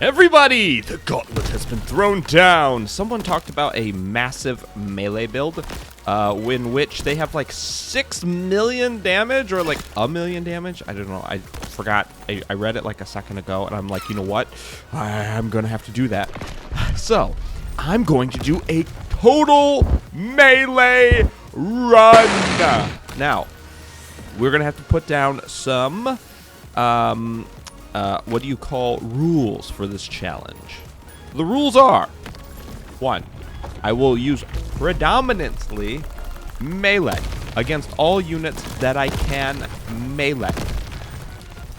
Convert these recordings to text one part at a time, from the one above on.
Everybody, the gauntlet has been thrown down. Someone talked about a massive melee build in which they have like 6 million damage or like 1 million damage. I don't know. I forgot. I read it like a second ago and I'm like, you know what? I'm going to have to do that. So I'm going to do a total melee run. Now, we're going to have to put down some what do you call rules for this challenge? The rules are, 1, I will use predominantly melee against all units that I can melee.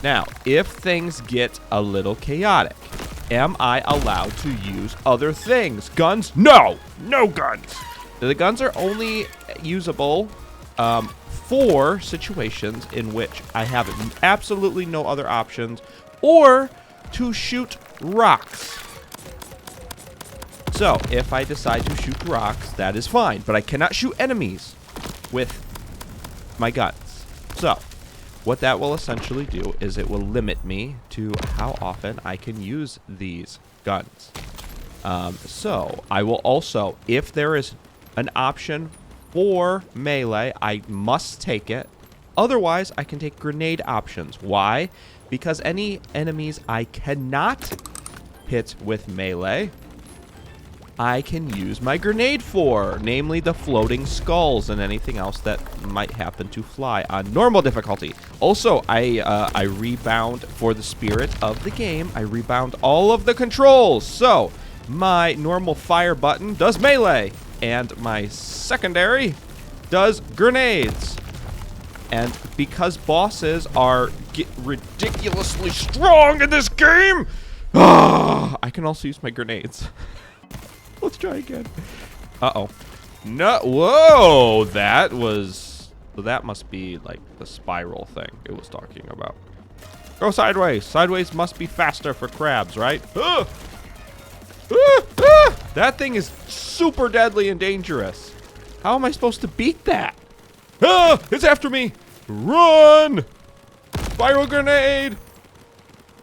Now, if things get a little chaotic, am I allowed to use other things? Guns? No! No guns! The guns are only usable for situations in which I have absolutely no other options, or to shoot rocks. So, if I decide to shoot rocks, that is fine, but I cannot shoot enemies with my guns. So, what that will essentially do is it will limit me to how often I can use these guns. So, I will also, if there is an option for melee, I must take it. Otherwise, I can take grenade options. Why? Because any enemies I cannot hit with melee, I can use my grenade for, namely the floating skulls and anything else that might happen to fly on normal difficulty. Also, I rebound for the spirit of the game. I rebound all of the controls. So, my normal fire button does melee, and my secondary does grenades. And because bosses are ridiculously strong in this game, I can also use my grenades. Let's try again. Uh-oh. No, whoa, that must be like the spiral thing it was talking about. Go sideways. Sideways must be faster for crabs, right? That thing is super deadly and dangerous. How am I supposed to beat that? It's after me. Run! Spiral grenade.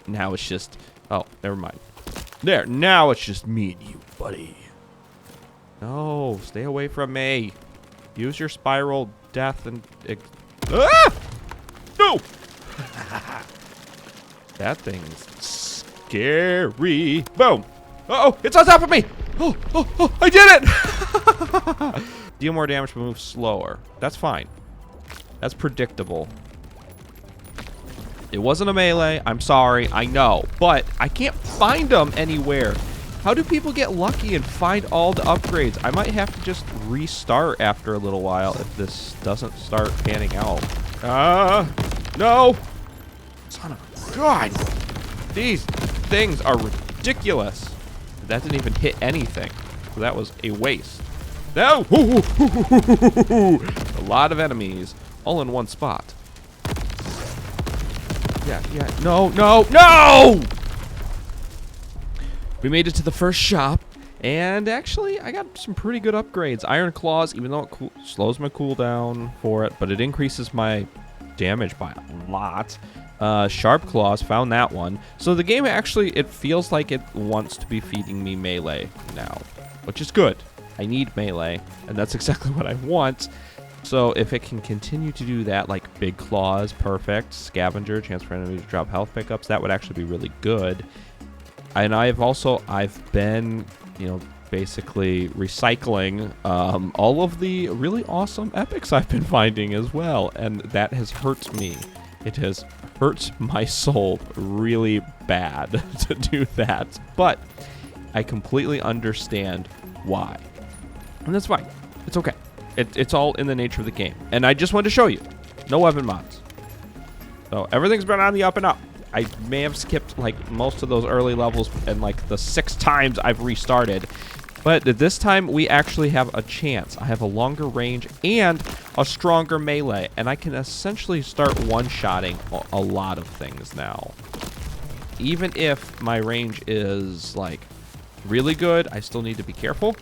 Now it's just, oh, never mind. There, now it's just me and you, buddy. No, stay away from me. Use your spiral death and... No! That thing's scary. Boom. Uh-oh, it's on top of me. Oh, I did it! Deal more damage but move slower. That's fine. That's predictable. It wasn't a melee. I'm sorry. I know. But I can't find them anywhere. How do people get lucky and find all the upgrades? I might have to just restart after a little while if this doesn't start panning out. No. Son of a God. These things are ridiculous. That didn't even hit anything. So that was a waste. No! A lot of enemies all in one spot. Yeah. No! We made it to the first shop, and actually, I got some pretty good upgrades. Iron Claws, even though it slows my cooldown for it, but it increases my damage by a lot. Sharp Claws, found that one. So the game actually, it feels like it wants to be feeding me melee now, which is good. I need melee, and that's exactly what I want. So if it can continue to do that, like Big Claws, perfect. Scavenger, chance for enemies to drop health pickups, that would actually be really good. And I've been, basically recycling all of the really awesome epics I've been finding as well, and that has hurt me. It has hurt my soul really bad to do that, but I completely understand why. And that's fine. It's okay. It's all in the nature of the game. And I just wanted to show you. No weapon mods. So everything's been on the up and up. I may have skipped like most of those early levels and like the 6 times I've restarted. But this time we actually have a chance. I have a longer range and a stronger melee. And I can essentially start one-shotting a lot of things now. Even if my range is like really good, I still need to be careful.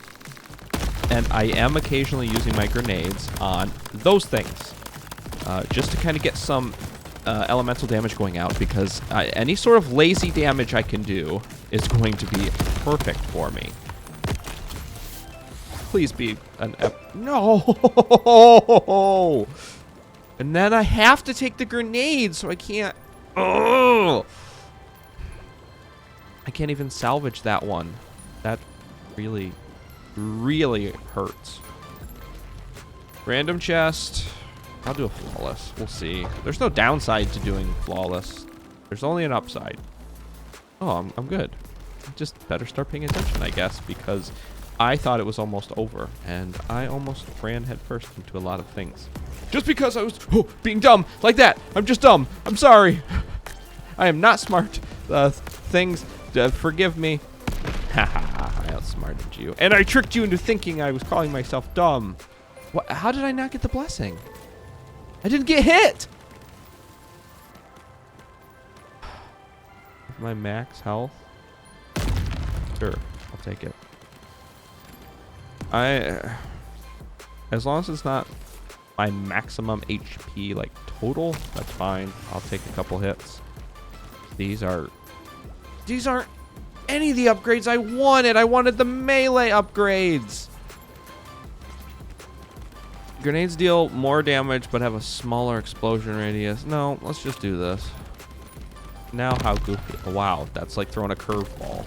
And I am occasionally using my grenades on those things. Just to kind of get some elemental damage going out, because any sort of lazy damage I can do is going to be perfect for me. Please be an no! And then I have to take the grenade, so I can't. Oh! I can't even salvage that one. That really, really hurts. Random chest. I'll do a flawless. We'll see. There's no downside to doing flawless. There's only an upside. Oh, I'm good. Just better start paying attention, I guess, because I thought it was almost over, and I almost ran headfirst into a lot of things. Just because I was being dumb like that. I'm just dumb. I'm sorry. I am not smart. Things, forgive me. Haha, I outsmarted you. And I tricked you into thinking I was calling myself dumb. What? How did I not get the blessing? I didn't get hit. My max health. Sure, I'll take it. As long as it's not my maximum HP, like total, that's fine. I'll take a couple hits. These aren't any of the upgrades I wanted. I wanted the melee upgrades. Grenades deal more damage but have a smaller explosion radius. No, let's just do this. Now how goofy. Oh, wow, that's like throwing a curveball.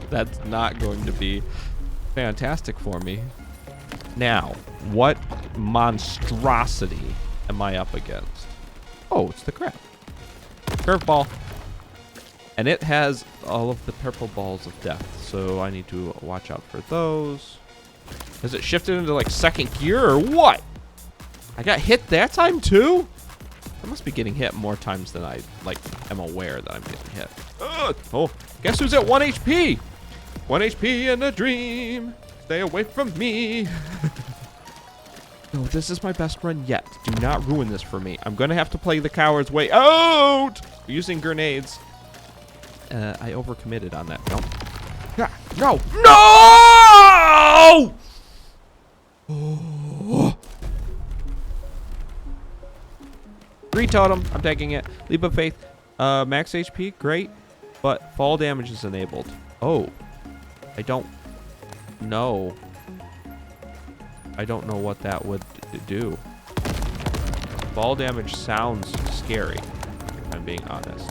That's not going to be fantastic for me. Now, what monstrosity am I up against? Oh, it's the crab. Curveball. And it has all of the purple balls of death, so I need to watch out for those. Has it shifted into like second gear or what? I got hit that time too? I must be getting hit more times than I am aware that I'm getting hit. Oh, guess who's at 1 HP? 1 HP in a dream. Stay away from me. No, this is my best run yet. Do not ruin this for me. I'm going to have to play the coward's way out. Using grenades. I overcommitted on that. No. No! Oh. Green totem. I'm taking it. Leap of faith. Max HP. Great. But fall damage is enabled. Oh. I don't know. I don't know what that would do. Fall damage sounds scary, if I'm being honest.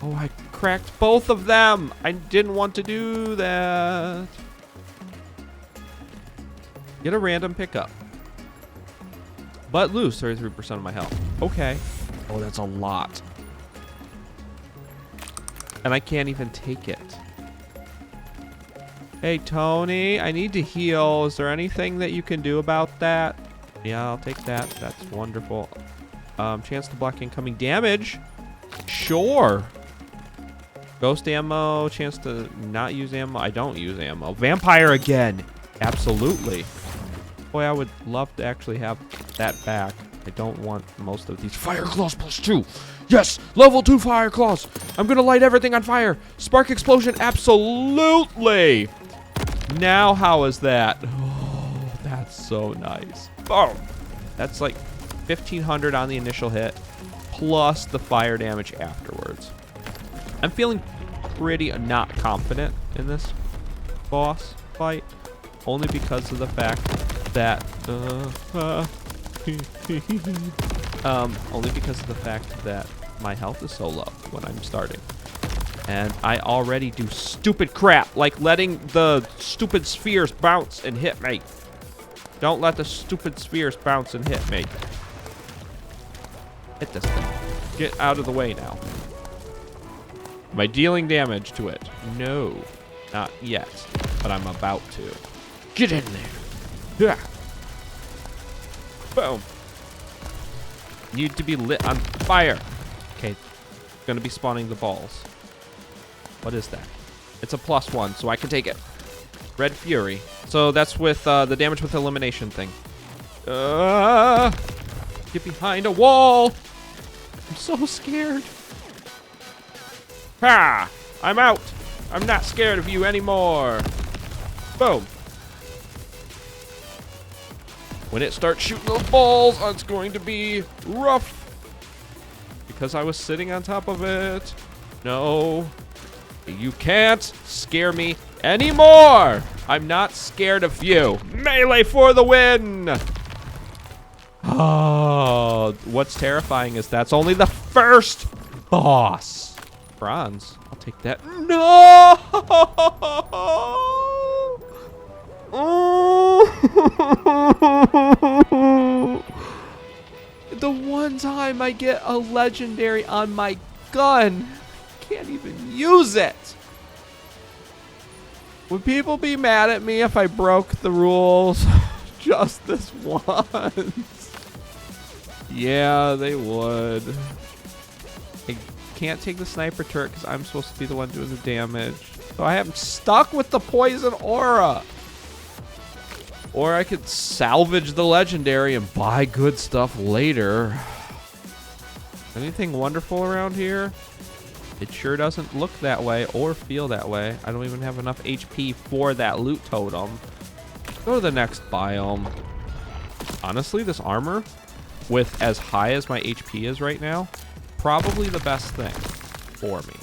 Oh, I cracked both of them. I didn't want to do that. Get a random pickup. But lose 33% of my health. Okay. Oh, that's a lot. And I can't even take it. Hey, Tony, I need to heal. Is there anything that you can do about that? Yeah, I'll take that. That's wonderful. Chance to block incoming damage. Sure. Ghost ammo. Chance to not use ammo. I don't use ammo. Vampire again. Absolutely. Boy, I would love to actually have that back. I don't want most of these. Fire Claws +2. Yes, level 2 Fire Claws. I'm going to light everything on fire. Spark Explosion, absolutely. Now, how is that? Oh, that's so nice. Boom. That's like 1,500 on the initial hit, plus the fire damage afterwards. I'm feeling pretty not confident in this boss fight, only because of the fact that my health is so low when I'm starting. And I already do stupid crap, like letting the stupid spheres bounce and hit me. Don't let the stupid spheres bounce and hit me. Hit this thing. Get out of the way now. Am I dealing damage to it? No, not yet, but I'm about to. Get in there. Yeah. Boom. Need to be lit on fire. Okay, gonna be spawning the balls. What is that? It's a +1, so I can take it. Red Fury. So that's with the damage with elimination thing. Get behind a wall. I'm so scared. Ha! I'm out. I'm not scared of you anymore. Boom. When it starts shooting those balls, it's going to be rough. Because I was sitting on top of it. No. You can't scare me anymore. I'm not scared of you. Melee for the win. Oh, what's terrifying is that's only the first boss. Bronze. I'll take that. No. The one time I get a legendary on my gun, can't even use it. Would people be mad at me if I broke the rules just this once? Yeah, they would. I can't take the sniper turret because I'm supposed to be the one doing the damage. So I am stuck with the poison aura. Or I could salvage the legendary and buy good stuff later. Anything wonderful around here? It sure doesn't look that way or feel that way. I don't even have enough HP for that loot totem. Go to the next biome. Honestly, this armor, with as high as my HP is right now, probably the best thing for me.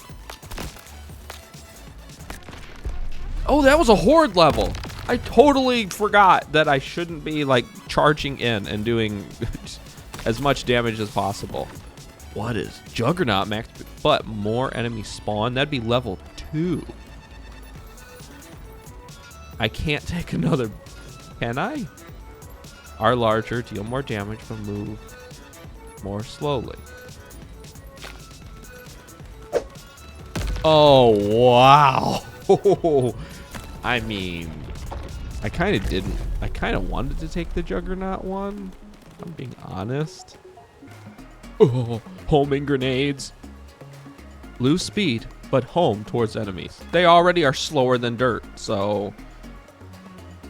Oh, that was a horde level. I totally forgot that I shouldn't be like charging in and doing as much damage as possible. What is Juggernaut max? But more enemies spawn. That'd be level 2. I can't take another. Can I? Are larger, deal more damage, but move more slowly. Oh, wow. I mean, I kind of didn't. I kind of wanted to take the Juggernaut one, if I'm being honest. Oh, homing grenades. Lose speed, but home towards enemies. They already are slower than dirt, so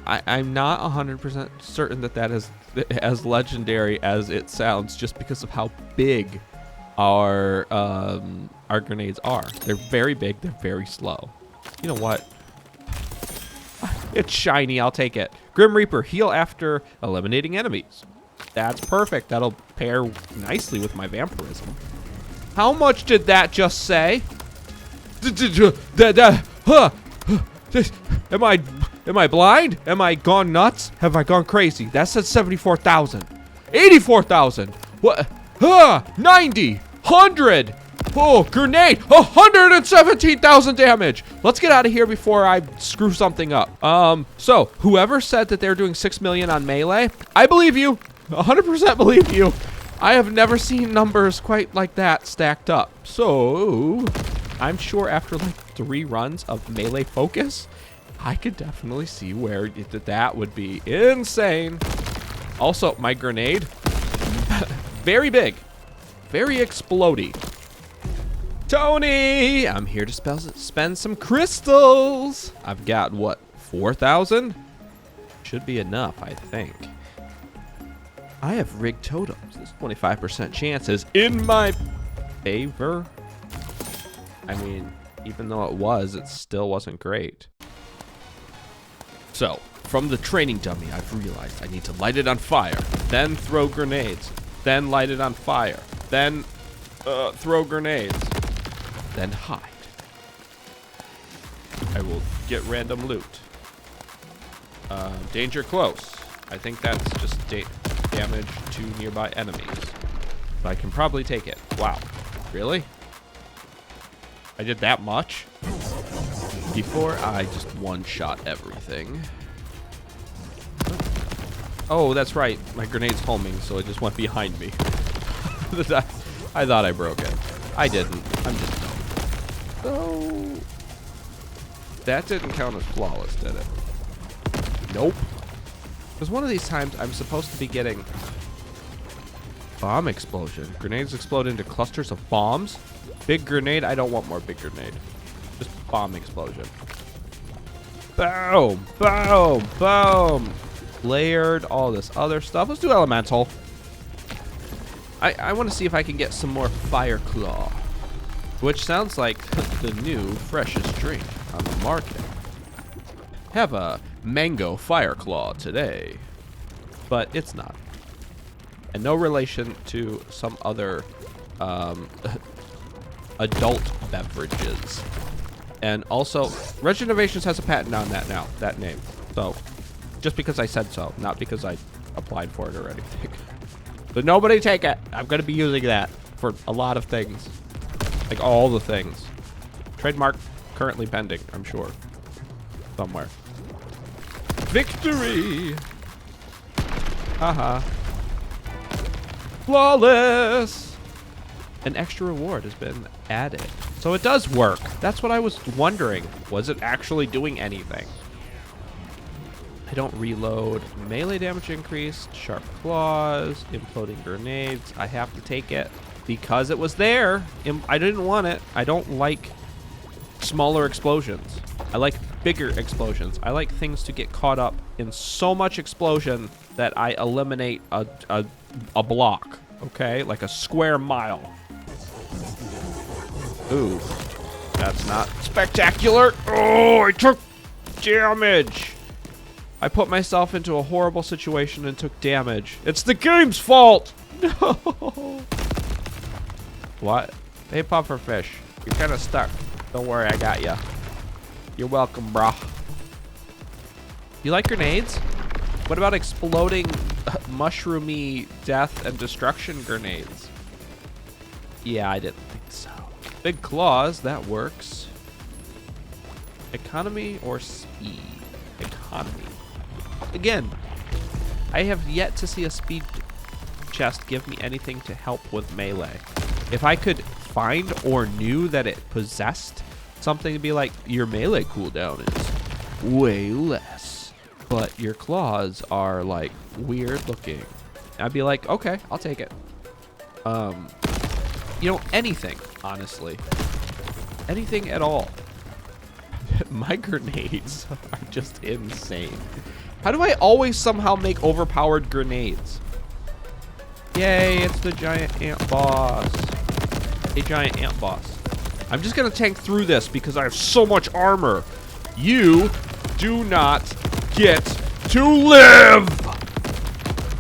I'm not 100% certain that that is as legendary as it sounds, just because of how big our grenades are. They're very big. They're very slow. You know what? It's shiny. I'll take it. Grim Reaper, heal after eliminating enemies. That's perfect. That'll pair nicely with my vampirism. How much did that just say? Am I blind? Am I gone nuts? Have I gone crazy? That said 74,000. 84,000. What? 90. 100. Oh, grenade. 117,000 damage. Let's get out of here before I screw something up. So whoever said that they're doing 6 million on melee, I believe you. 100% believe you. I have never seen numbers quite like that stacked up. So I'm sure after like 3 runs of melee focus, I could definitely see where that would be insane. Also, my grenade, very big, very explodey. Tony, I'm here to spend some crystals. I've got what, 4,000? Should be enough, I think. I have rigged totems. This 25% chance is in my favor. I mean, even though it still wasn't great. So, from the training dummy, I've realized I need to light it on fire, then throw grenades, then light it on fire, then throw grenades, then hide. I will get random loot. Danger close. I think that's just damage to nearby enemies. But I can probably take it. Wow. Really? I did that much? Before I just one-shot everything. Oh, that's right. My grenade's homing, so it just went behind me. I thought I broke it. I didn't. I'm just dumb. So that didn't count as flawless, did it? Nope. Because one of these times I'm supposed to be getting bomb explosion. Grenades explode into clusters of bombs. Big grenade. I don't want more big grenade. Just bomb explosion. Boom, boom, boom. Layered, all this other stuff. Let's do elemental. I want to see if I can get some more fire claw, which sounds like the new freshest drink on the market. Have a mango fire claw today, but it's not, and no relation to some other adult beverages. And also, Wretched Innovations has a patent on that now, that name. So, just because I said so, not because I applied for it or anything. But nobody take it. I'm going to be using that for a lot of things. Like all the things. Trademark currently pending, I'm sure. Somewhere. Victory! Haha. Flawless! An extra reward has been added. So it does work. That's what I was wondering. Was it actually doing anything? I don't reload. Melee damage increased. Sharp claws. Imploding grenades. I have to take it because it was there. I didn't want it. I don't like smaller explosions. I like bigger explosions. I like things to get caught up in so much explosion that I eliminate a block. Okay? Like a square mile. Ooh. That's not spectacular. Oh, I took damage. I put myself into a horrible situation and took damage. It's the game's fault. No. What? Hey, pufferfish. You're kind of stuck. Don't worry, I got ya. You're welcome, brah. You like grenades? What about exploding, mushroomy death and destruction grenades? Yeah, I didn't think so. Big claws, that works. Economy or speed? Economy. Again, I have yet to see a speed chest give me anything to help with melee. If I could find or knew that it possessed something to be like, your melee cooldown is way less, but your claws are like weird looking, I'd be like, okay, I'll take it. You know, anything, honestly. Anything at all. My grenades are just insane. How do I always somehow make overpowered grenades? Yay, it's the giant ant boss. A giant ant boss. I'm just gonna tank through this because I have so much armor. You do not get to live!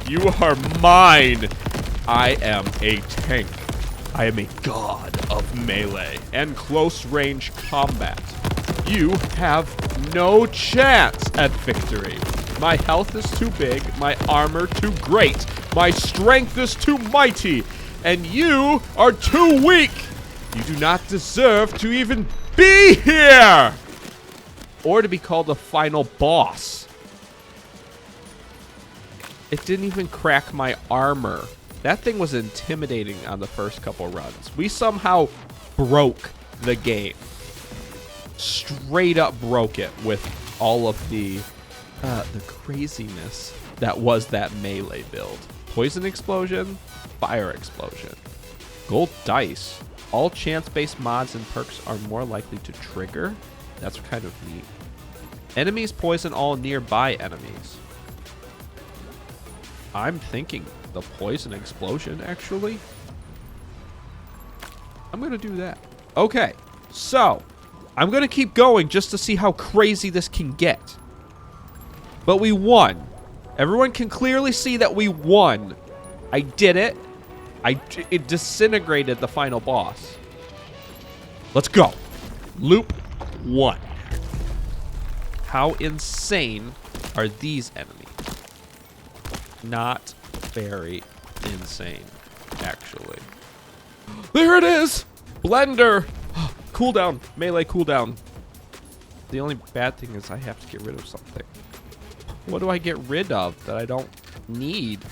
You are mine. I am a tank. I am a god of melee and close range combat. You have no chance at victory. My health is too big, my armor too great, my strength is too mighty, and you are too weak. You do not deserve to even be here! Or to be called the final boss. It didn't even crack my armor. That thing was intimidating on the first couple runs. We somehow broke the game. Straight up broke it with all of the craziness that was that melee build. Poison explosion, fire explosion. Gold dice. All chance-based mods and perks are more likely to trigger. That's kind of neat. Enemies poison all nearby enemies. I'm thinking the poison explosion, actually. I'm gonna do that. Okay, so I'm gonna keep going just to see how crazy this can get. But we won. Everyone can clearly see that we won. I did it. It disintegrated the final boss. Let's go. Loop 1. How insane are these enemies? Not very insane, actually. There it is! Blender! Cooldown. Melee cooldown. The only bad thing is I have to get rid of something. What do I get rid of that I don't need?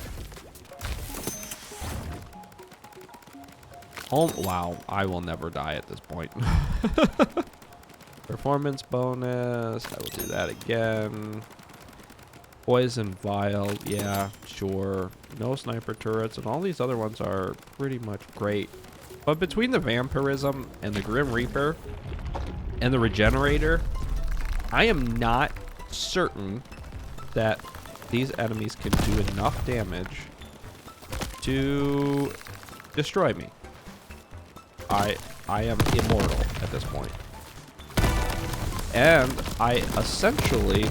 Oh, wow. I will never die at this point. Performance bonus. I will do that again. Poison vial. Yeah, sure. No sniper turrets. And all these other ones are pretty much great. But between the vampirism and the Grim Reaper and the Regenerator, I am not certain that these enemies can do enough damage to destroy me. I am immortal at this point. And I essentially...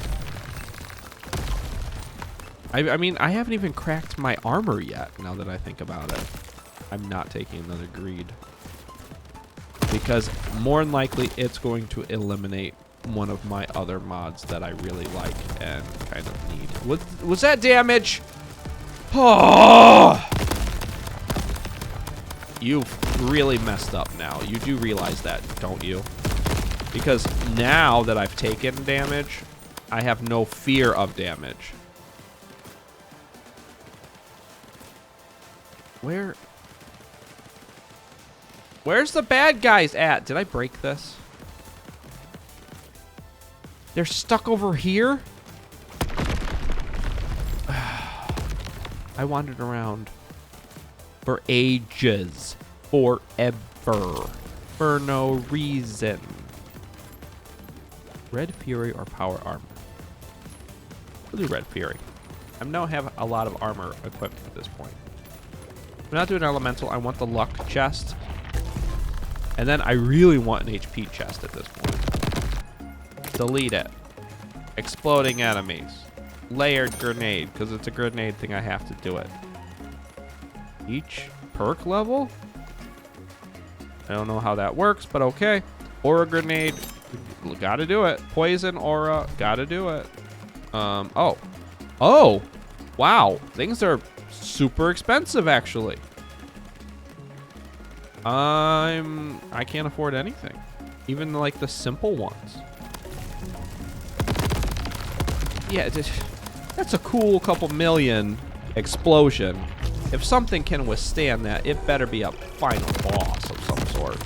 I mean, I haven't even cracked my armor yet, now that I think about it. I'm not taking another greed. because more than likely it's going to eliminate one of my other mods that I really like and kind of need. Was that damage? Oh! You've really messed up now. You do realize that, don't you? Because now that I've taken damage, I have no fear of damage. Where's the bad guys at? Did I break this? They're stuck over here? I wandered around for ages. Forever. For no reason. Red Fury or Power Armor? We'll do Red Fury. I now have a lot of armor equipped at this point. I'm not doing Elemental. I want the Luck chest. And then I really want an HP chest at this point. Delete it. Exploding enemies. Layered grenade, because it's a grenade thing. I have to do it. Each perk level? I don't know how that works, but okay. Aura grenade. Gotta do it. Poison aura. Gotta do it. Oh. Wow. Things are super expensive, actually. I can't afford anything. Even like the simple ones. Yeah, that's a cool couple million explosion. If something can withstand that, it better be a final boss of some sort.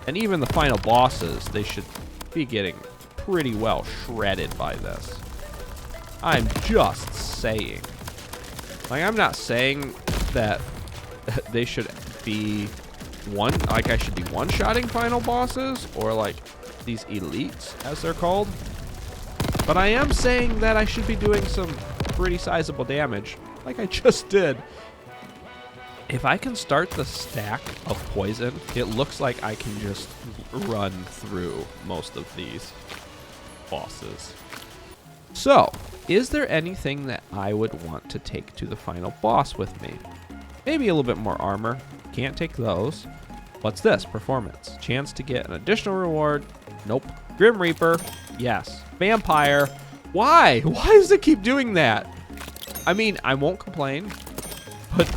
And even the final bosses, they should be getting pretty well shredded by this. I'm just saying. Like, I'm not saying that they should be I should be one-shotting final bosses, or like these elites, as they're called. But I am saying that I should be doing some pretty sizable damage, like I just did. If I can start the stack of poison, it looks like I can just run through most of these bosses. So, is there anything that I would want to take to the final boss with me? Maybe a little bit more armor. Can't take those. What's this? Performance. Chance to get an additional reward. Nope. Grim Reaper. Yes. Vampire. Why? Why does it keep doing that? I mean, I won't complain, but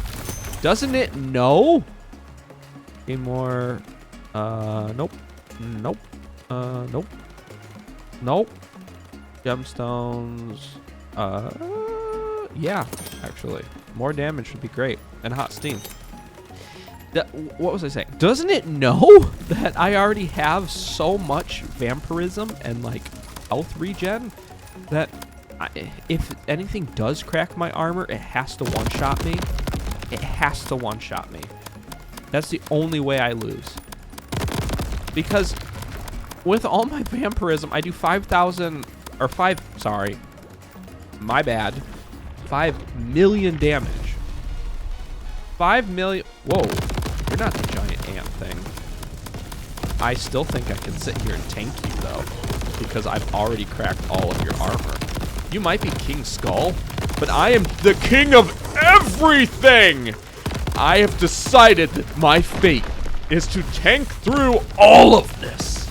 doesn't it know? Gain more. Nope. Nope. Nope. Nope. Gemstones. Yeah, actually. More damage would be great. And hot steam. What was I saying? Doesn't it know that I already have so much vampirism and like health regen that if anything does crack my armor, it has to one-shot me. It has to one-shot me. That's the only way I lose. Because with all my vampirism, I do 5,000 or 5. Sorry, my bad. 5 million damage. 5 million. Whoa. You're not the giant ant thing. I still think I can sit here and tank you, though, because I've already cracked all of your armor. You might be King Skull, but I am the king of everything! I have decided that my fate is to tank through all of this.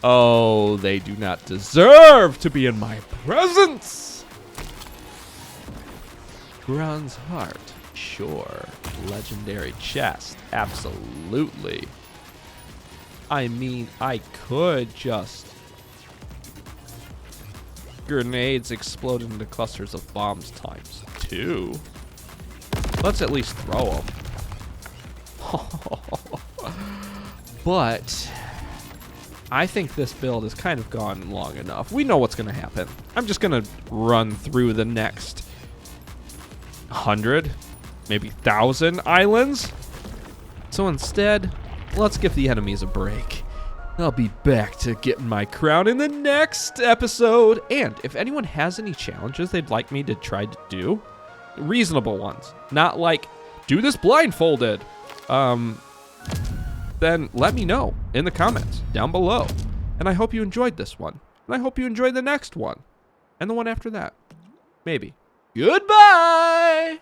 Oh, they do not deserve to be in my presence! Bronze heart, sure. Legendary chest, absolutely. I mean, I could just... Grenades explode into clusters of bombs times 2. Let's at least throw them. But I think this build has kind of gone long enough. We know what's going to happen. I'm just going to run through the next 100, maybe 1,000 islands. So instead, let's give the enemies a break. I'll be back to getting my crown in the next episode. And if anyone has any challenges they'd like me to try to do, reasonable ones, not like do this blindfolded, then let me know in the comments down below. And I hope you enjoyed this one. And I hope you enjoyed the next one. And the one after that. Maybe. Goodbye!